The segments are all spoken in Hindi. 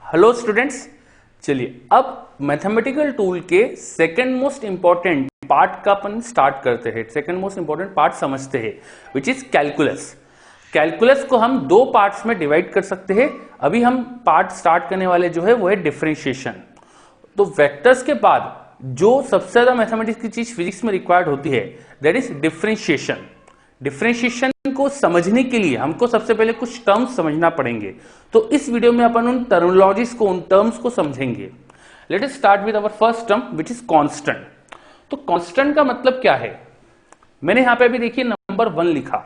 हेलो स्टूडेंट्स, चलिए अब मैथमेटिकल टूल के सेकंड मोस्ट इंपॉर्टेंट पार्ट का अपन स्टार्ट करते हैं। सेकंड मोस्ट इंपॉर्टेंट पार्ट समझते हैं विच इज कैलकुलस। कैलकुलस को हम दो पार्ट्स में डिवाइड कर सकते हैं। अभी हम पार्ट स्टार्ट करने वाले जो है वो है डिफरेंशिएशन। तो वेक्टर्स के बाद जो सबसे ज्यादा मैथमेटिक्स की चीज फिजिक्स में रिक्वायर्ड होती है दैट इज डिफरेंशिएशन। डिफरेंशिएशन को समझने के लिए हमको सबसे पहले कुछ टर्म्स समझना पड़ेंगे। तो इस वीडियो में अपन उन टर्मिनोलॉजीज को, उन टर्म्स को समझेंगे। Let us start with our first term which is constant. तो कांस्टेंट का मतलब क्या है? मैंने यहां पे अभी देखिए नंबर 1 लिखा।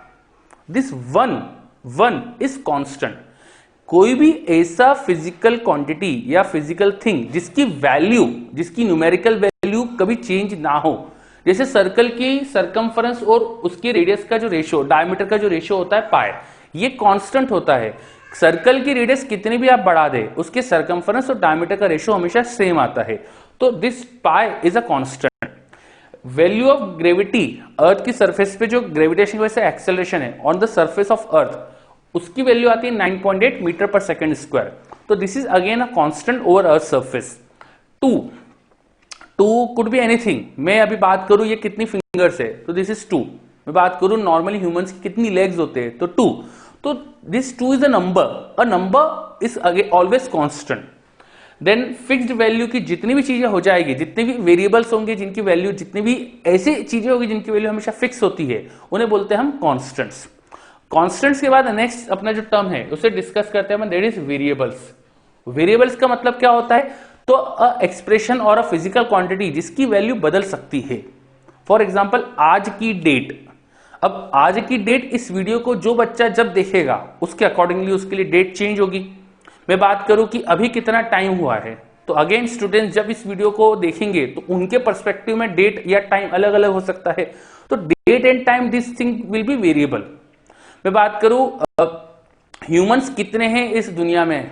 This one is constant. कोई भी ऐसा फिजिकल क्वांटिटी या फिजिकल थिंग जिसकी वैल्यू, जिसकी न्यूमेरिकल वैल्यू कभी चेंज ना हो, जैसे सर्कल की सरकमफरेंस और उसकी रेडियस का जो रेशियो, डायमीटर का जो रेशियो होता है पाई, ये कांस्टेंट होता है। सर्कल की रेडियस कितनी भी आप बढ़ा दे, उसके सरकमफरेंस और डायमीटर का रेशियो हमेशा सेम आता है। तो this pi is a constant. Value of gravity, earth की सरफेस पे जो ग्रेविटेशन की वजह से एक्सेलरेशन है on the surface of earth, उसकी वैल्यू आती है 9.8 मीटर पर सेकेंड स्क्वायर। तो this is again a constant over earth surface. Two could be anything. मैं अभी बात करूं ये कितनी फिंगर्स है, तो दिस इज 2। मैं बात करूं नॉर्मली ह्यूमंस की कितनी लेग्स होते हैं, तो 2। तो this 2 is a number is always constant. Then fixed value की जितनी भी चीजें हो जाएगी, जितने भी वेरिएबल्स होंगे जिनकी वैल्यू, जितनी भी ऐसी चीजें होगी जिनकी वैल्यू हमेशा फिक्स होती है, उन्हें बोलते हैं हम कांस्टेंट्स। कांस्टेंट्स के बाद नेक्स्ट अपना जो टर्म है उसे डिस्कस करते हैं, दैट इज वेरिएबल्स। वेरिएबल्स का मतलब क्या होता है? तो अ एक्सप्रेशन और अ फिजिकल क्वांटिटी जिसकी वैल्यू बदल सकती है। फॉर एग्जांपल आज की डेट। अब आज की डेट, इस वीडियो को जो बच्चा जब देखेगा उसके अकॉर्डिंगली उसके लिए डेट चेंज होगी। मैं बात करूं कि अभी कितना टाइम हुआ है, तो अगेन स्टूडेंट्स जब इस वीडियो को देखेंगे तो उनके पर्सपेक्टिव में डेट या टाइम अलग अलग हो सकता है। तो date and time, this thing will be variable. मैं बात करूं ह्यूमंस कितने हैं इस दुनिया में,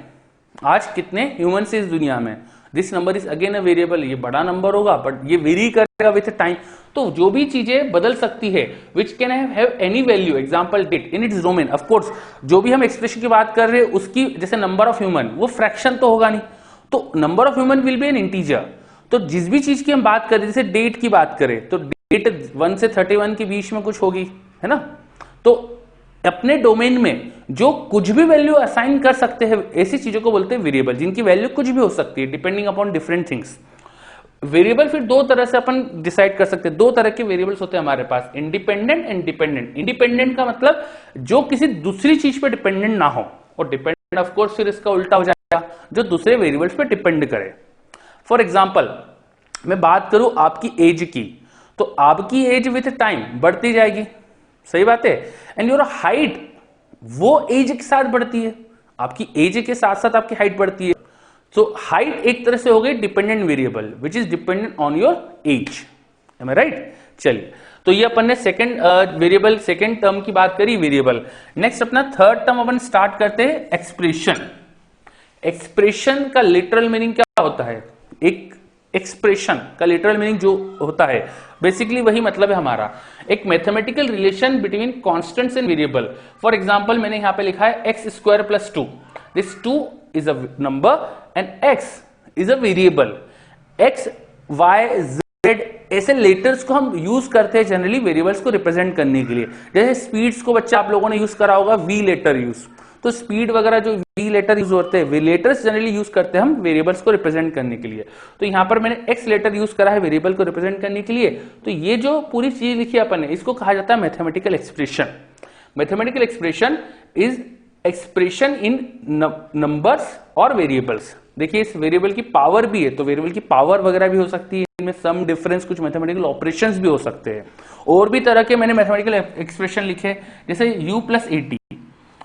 आज कितने ह्यूमंस इस दुनिया में, this number is again a variable. ये बड़ा नंबर होगा बट ये वेरी करेगा विथ टाइम। तो जो भी चीजें बदल सकती है which can have any value, example date in its domain. Of course जो भी हम एक्सप्रेशन की बात कर रहे हैं उसकी, जैसे नंबर ऑफ ह्यूमन, वो फ्रैक्शन तो होगा नहीं, तो number of human will be N integer. तो जिस भी चीज की हम बात करें, जैसे डेट की बात करें तो डेट 1 से 31 के बीच में कुछ होगी, है ना। तो अपने डोमेन में जो कुछ भी वैल्यू असाइन कर सकते हैं, ऐसी चीजों को बोलते हैं वेरिएबल, जिनकी वैल्यू कुछ भी हो सकती है depending upon different things. Variable फिर दो तरह से अपन डिसाइड कर सकते हैं। दो तरह के वेरिएबल्स होते हैं हमारे पास, इंडिपेंडेंट एंड डिपेंडेंट। इंडिपेंडेंट का मतलब जो किसी दूसरी चीज पे डिपेंडेंट ना हो, और डिपेंडेंट ऑफ कोर्स फिर इसका उल्टा हो जाएगा, जो दूसरे वेरिएबल्स पे डिपेंड करे। फॉर एग्जाम्पल मैं बात करूं आपकी एज की, तो आपकी एज विथ टाइम बढ़ती जाएगी, सही बात है। एंड योर हाइट वो एज के साथ बढ़ती है, आपकी एज के साथ साथ आपकी हाइट बढ़ती है। सो हाइट एक तरह से हो गई dependent variable which is dependent on your age. Am I right? चलिए, तो ये अपन ने सेकंड वेरिएबल, सेकंड टर्म की बात करी, वेरिएबल। नेक्स्ट अपना थर्ड टर्म अपन स्टार्ट करते हैं, एक्सप्रेशन। एक्सप्रेशन का लिटरल मीनिंग क्या होता है? एक एक्सप्रेशन का लिटरल मीनिंग जो होता है बेसिकली वही मतलब है हमारा, एक mathematical relation between constants and variable. For example मैंने यहां पे लिखा है x square plus 2। This 2 is a number and x is a variable. X y z ऐसे लेटर्स को हम यूज करते हैं जनरली वेरिएबल्स को रिप्रेजेंट करने के लिए। जैसे स्पीड्स को बच्चा आप लोगों ने यूज करा होगा, वी लेटर यूज, तो स्पीड वगैरह जो वी लेटर यूज होते हैं, वे लेटर्स जनरली यूज करते हैं हम वेरिएबल्स को रिप्रेजेंट करने के लिए। तो यहां पर मैंने एक्स लेटर यूज करा है वेरिएबल को रिप्रेजेंट करने के लिए। तो ये जो पूरी चीज लिखी अपन ने, इसको कहा जाता है mathematical expression. Mathematical expression is expression in numbers और वेरिएबल्स। देखिए इस वेरिएबल की पावर भी है, तो वेरिएबल की पावर वगैरह भी हो सकती है, इनमें सम डिफरेंस, कुछ मैथमेटिकल ऑपरेशंस भी हो सकते हैं। और भी तरह के मैंने मैथमेटिकल एक्सप्रेशन लिखे, जैसे u प्लस 80,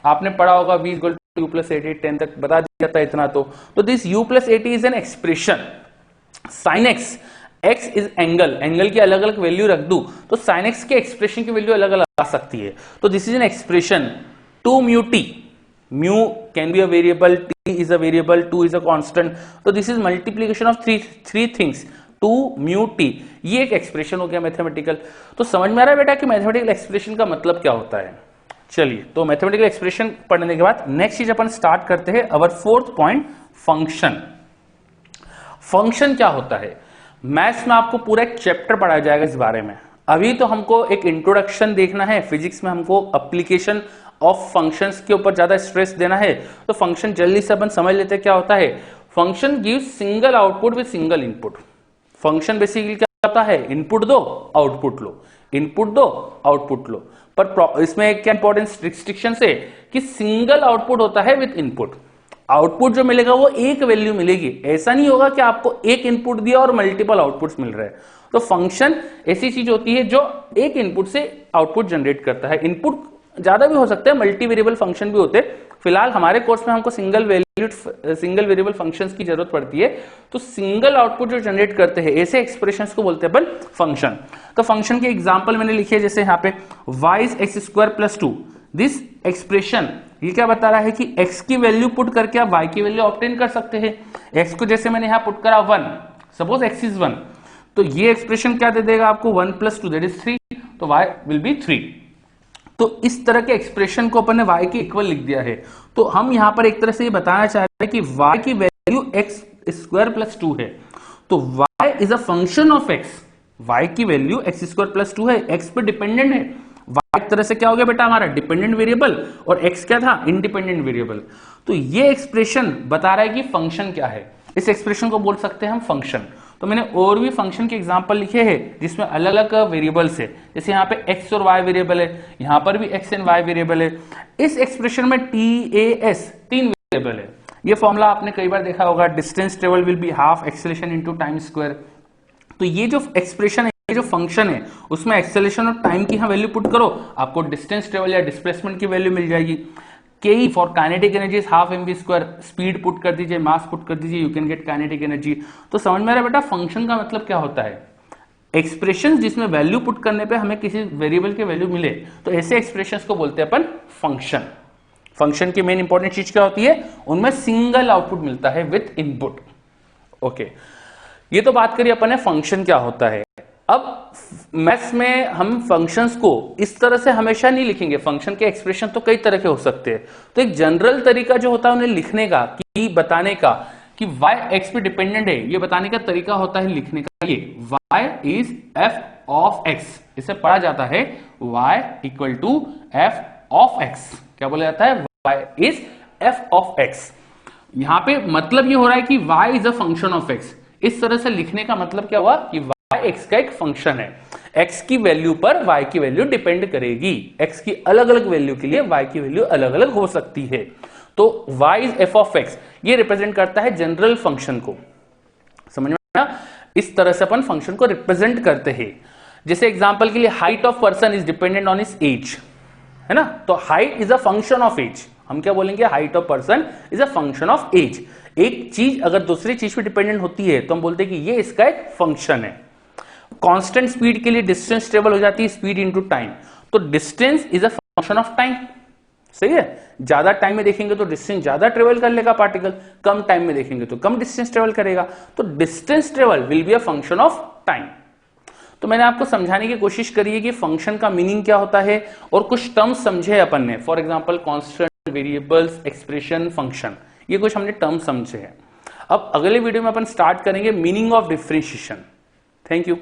आपने पढ़ा होगा v equal to u plus 80, 10 तक बता दिया था इतना। तो this u plus 80 is an expression. Sine x, x is angle, angle की अलग अलग वैल्यू रख दूं तो साइन एक्स के एक्सप्रेशन की वैल्यू अलग अलग आ सकती है। तो this is an expression. 2 mu t, mu can be a variable, t is a variable, 2 is a constant. तो this is multiplication of three things, 2 mu T, ये एक एक्सप्रेशन हो गया मैथमेटिकल। तो समझ में आ रहा है बेटा कि मैथमेटिकल एक्सप्रेशन का मतलब क्या होता है? चलिए, तो मैथमेटिकल एक्सप्रेशन पढ़ने के बाद नेक्स्ट चीज अपन स्टार्ट करते हैं, अवर फोर्थ पॉइंट, फंक्शन। फंक्शन क्या होता है? मैथ्स में आपको पूरा एक चैप्टर पढ़ाया जाएगा इस बारे में। अभी तो हमको एक इंट्रोडक्शन देखना है, फिजिक्स में हमको एप्लीकेशन ऑफ फंक्शंस के ऊपर ज्यादा स्ट्रेस देना है। तो फंक्शन जल्दी से अपन समझ लेते हैं क्या होता है। Function gives single output with single input. Function basically क्या होता है? इनपुट दो आउटपुट लो, इनपुट दो आउटपुट लो। पर इसमें एक क्या इंपॉर्टेंट रिस्ट्रिक्शन है कि सिंगल आउटपुट होता है विद इनपुट। आउटपुट जो मिलेगा वो एक वैल्यू मिलेगी, ऐसा नहीं होगा कि आपको एक इनपुट दिया और मल्टीपल आउटपुट्स मिल रहे हैं। तो फंक्शन ऐसी चीज होती है जो एक इनपुट से आउटपुट जनरेट करता है। इनपुट ज्यादा भी हो सकते हैं, मल्टी वेरिएबल फंक्शन भी होते हैं। फिलहाल हमारे कोर्स में हमको सिंगल वेरिएबल फंक्शंस की जरूरत पड़ती है। तो सिंगल आउटपुट जो जनरेट करते हैं ऐसे एक्सप्रेशंस को बोलते हैं अपन फंक्शन। तो फंक्शन के एग्जांपल मैंने लिखे जैसे यहाँ पे y is x² + 2। This expression ये क्या बता रहा है कि x की वैल्यू पुट करके आप y की वैल्यू ऑब्टेन कर सकते हैं। x को जैसे मैंने यहां पुट करा 1, सपोज x is 1, तो ये एक्सप्रेशन क्या दे देगा आपको? 1 + 2 दैट इज 3, तो y विल बी 3। तो इस तरह के एक्सप्रेशन को अपन ने y के इक्वल लिख दिया है। तो हम यहां पर एक तरह से ये बताना चाह रहे हैं कि y की वैल्यू x² + 2 है। तो y is a function of x। y की वैल्यू x² + 2 है, x पे डिपेंडेंट है। y एक तरह से क्या हो गया बेटा हमारा? डिपेंडेंट वेरिएबल, और x क्या था? Independent variable. तो ये एक्सप्रेशन बता रहा है कि फंक्शन क्या है। इस एक्सप्रेशन को बोल सकते हैं हम फंक्शन। तो मैंने और भी फंक्शन के एग्जांपल लिखे हैं जिसमें अलग अलग वेरिएबल्स है। जैसे यहाँ पे x और y वेरिएबल है, यहाँ पर भी x एंड y वेरिएबल है। इस एक्सप्रेशन में TAS 3 वेरिएबल है। ये फॉर्मूला आपने कई बार देखा होगा, distance travel will be half acceleration into time square. तो ये जो एक्सप्रेशन है, ये जो फंक्शन है, उसमें एक्सेलरेशन और टाइम की वैल्यू पुट करो, आपको डिस्टेंस ट्रेवल या डिस्प्लेसमेंट की वैल्यू मिल जाएगी। के for kinetic energy is half mv²। Speed put कर दीजिए, मास पुट कर दीजिए, you can get kinetic energy. तो समझ में आ रहा है बेटा फंक्शन का मतलब क्या होता है? एक्सप्रेशन जिसमें वैल्यू पुट करने पे हमें किसी वेरिएबल की वैल्यू मिले, तो ऐसे एक्सप्रेशंस को बोलते हैं अपन फंक्शन। फंक्शन की मेन इंपॉर्टेंट चीज क्या होती है? उनमें सिंगल आउटपुट मिलता है विथ इनपुट। ओके, ये तो बात करिए अपन ने फंक्शन क्या होता है। अब मैथ्स में हम फंक्शंस को इस तरह से हमेशा नहीं लिखेंगे। फंक्शन के एक्सप्रेशन तो कई तरह के हो सकते हैं। तो एक जनरल तरीका जो होता है उन्हें लिखने का, कि बताने का कि y x पे डिपेंडेंट है, ये बताने का तरीका होता है लिखने का। ये y is f of x, इसे पढ़ा जाता है y = f ऑफ x। क्या बोला जाता है? y is f of x। यहां पे मतलब ये हो रहा है कि y is a function of x। इस तरह से लिखने का मतलब क्या हुआ कि y x का एक फंक्शन है। x की वैल्यू पर y की वैल्यू डिपेंड करेगी। x की अलग अलग वैल्यू के लिए y की वैल्यू अलग अलग हो सकती है। तो y is f of x, ये रिप्रेजेंट करता है जनरल फंक्शन को। समझ में आया? इस तरह से अपन फंक्शन को रिप्रेजेंट करते हैं। जैसे एग्जांपल के लिए height of person is dependent on his age, है ना? तो height is a function of age. हम क्या बोलेंगे? Height of person is a function of age. एक चीज अगर दूसरी चीज पे डिपेंडेंट होती है तो हम बोलते हैं कि ये इसका एक फंक्शन है। कांस्टेंट स्पीड के लिए डिस्टेंस ट्रेवल हो जाती है स्पीड इनटू टाइम। तो distance is a function of time. सही है? ज्यादा टाइम में देखेंगे तो डिस्टेंस ज्यादा ट्रेवल कर लेगा पार्टिकल, कम टाइम में देखेंगे तो कम डिस्टेंस ट्रेवल करेगा। तो distance travel will be a function of time. तो मैंने आपको समझाने की कोशिश करी है कि फंक्शन का मीनिंग क्या होता है और कुछ टर्म्स समझे अपन ने। For example constant, variables, expression, function, ये कुछ हमने टर्म्स समझे हैं। अब अगले वीडियो में अपन स्टार्ट करेंगे meaning of differentiation. Thank you.